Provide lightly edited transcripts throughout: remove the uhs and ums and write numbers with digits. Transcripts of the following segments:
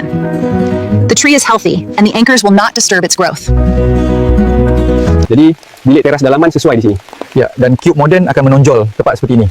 The tree is healthy, and the anchors will not disturb its growth. Jadi, bilik teras dalaman sesuai di sini. Ya, dan cube moden akan menonjol tepat seperti ini.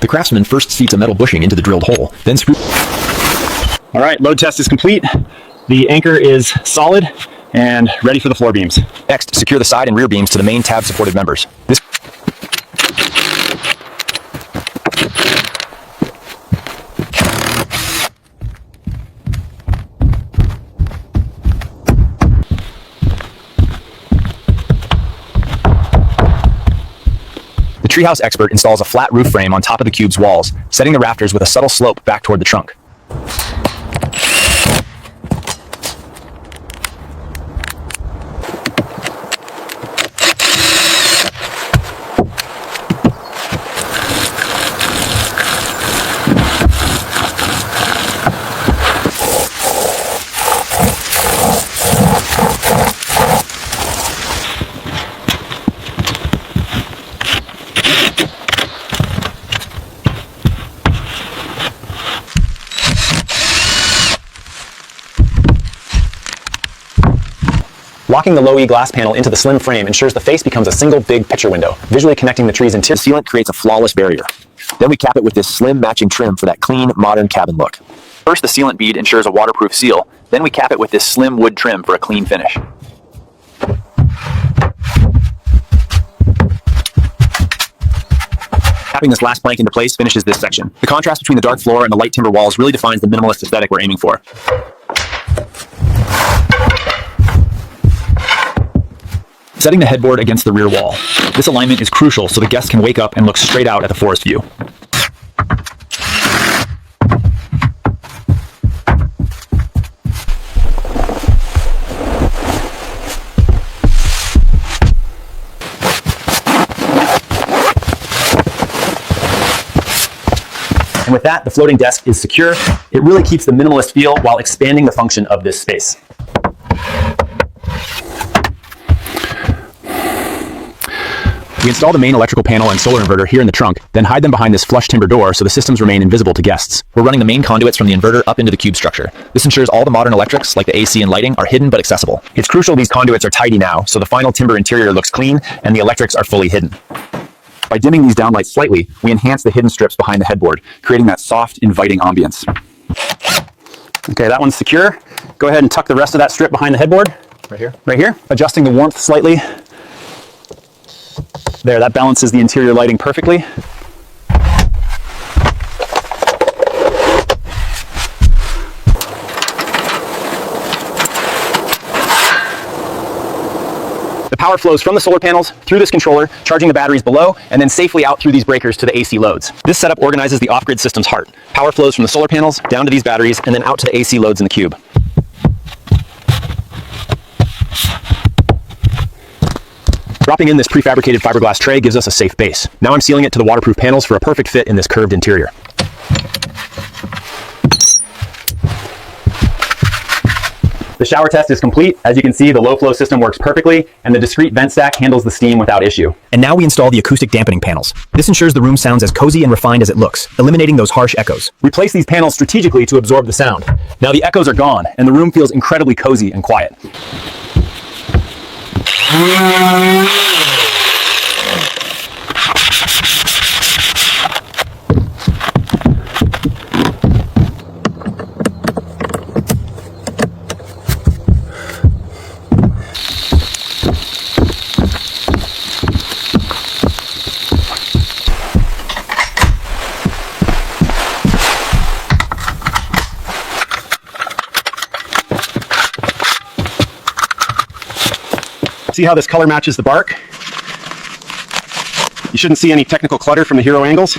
craftsman first seats a metal bushing into the drilled hole, then screw... All right, load test is complete. The anchor is solid and ready for the floor beams. Next, secure the side and rear beams to the main tab-supported members. This... The treehouse expert installs a flat roof frame on top of the cube's walls, setting the rafters with a subtle slope back toward the trunk. Locking the low-E glass panel into the slim frame ensures the face becomes a single big picture window, visually connecting the tree's interior. The sealant creates a flawless barrier. Then we cap it with this slim matching trim for that clean, modern cabin look. First, the sealant bead ensures a waterproof seal. Then we cap it with this slim wood trim for a clean finish. Tapping this last plank into place finishes this section. The contrast between the dark floor and the light timber walls really defines the minimalist aesthetic we're aiming for. Setting the headboard against the rear wall. This alignment is crucial so the guests can wake up and look straight out at the forest view. And with that, the floating desk is secure. It really keeps the minimalist feel while expanding the function of this space. We install the main electrical panel and solar inverter here in the trunk, then hide them behind this flush timber door so the systems remain invisible to guests. We're running the main conduits from the inverter up into the cube structure. This ensures all the modern electrics, like the AC and lighting, are hidden but accessible. It's crucial these conduits are tidy now, so the final timber interior looks clean and the electrics are fully hidden. By dimming these downlights slightly, we enhance the hidden strips behind the headboard, creating that soft, inviting ambience. Okay, that one's secure. Go ahead and tuck the rest of that strip behind the headboard. Right here? Right here. Adjusting the warmth slightly. There, that balances the interior lighting perfectly. The power flows from the solar panels through this controller, charging the batteries below, and then safely out through these breakers to the AC loads. This setup organizes the off-grid system's heart. Power flows from the solar panels down to these batteries and then out to the AC loads in the cube. Dropping in this prefabricated fiberglass tray gives us a safe base. Now I'm sealing it to the waterproof panels for a perfect fit in this curved interior. The shower test is complete. As you can see, the low flow system works perfectly, and the discrete vent stack handles the steam without issue. And now we install the acoustic dampening panels. This ensures the room sounds as cozy and refined as it looks, eliminating those harsh echoes. We place these panels strategically to absorb the sound. Now the echoes are gone, and the room feels incredibly cozy and quiet. See how this color matches the bark? You shouldn't see any technical clutter from the hero angles.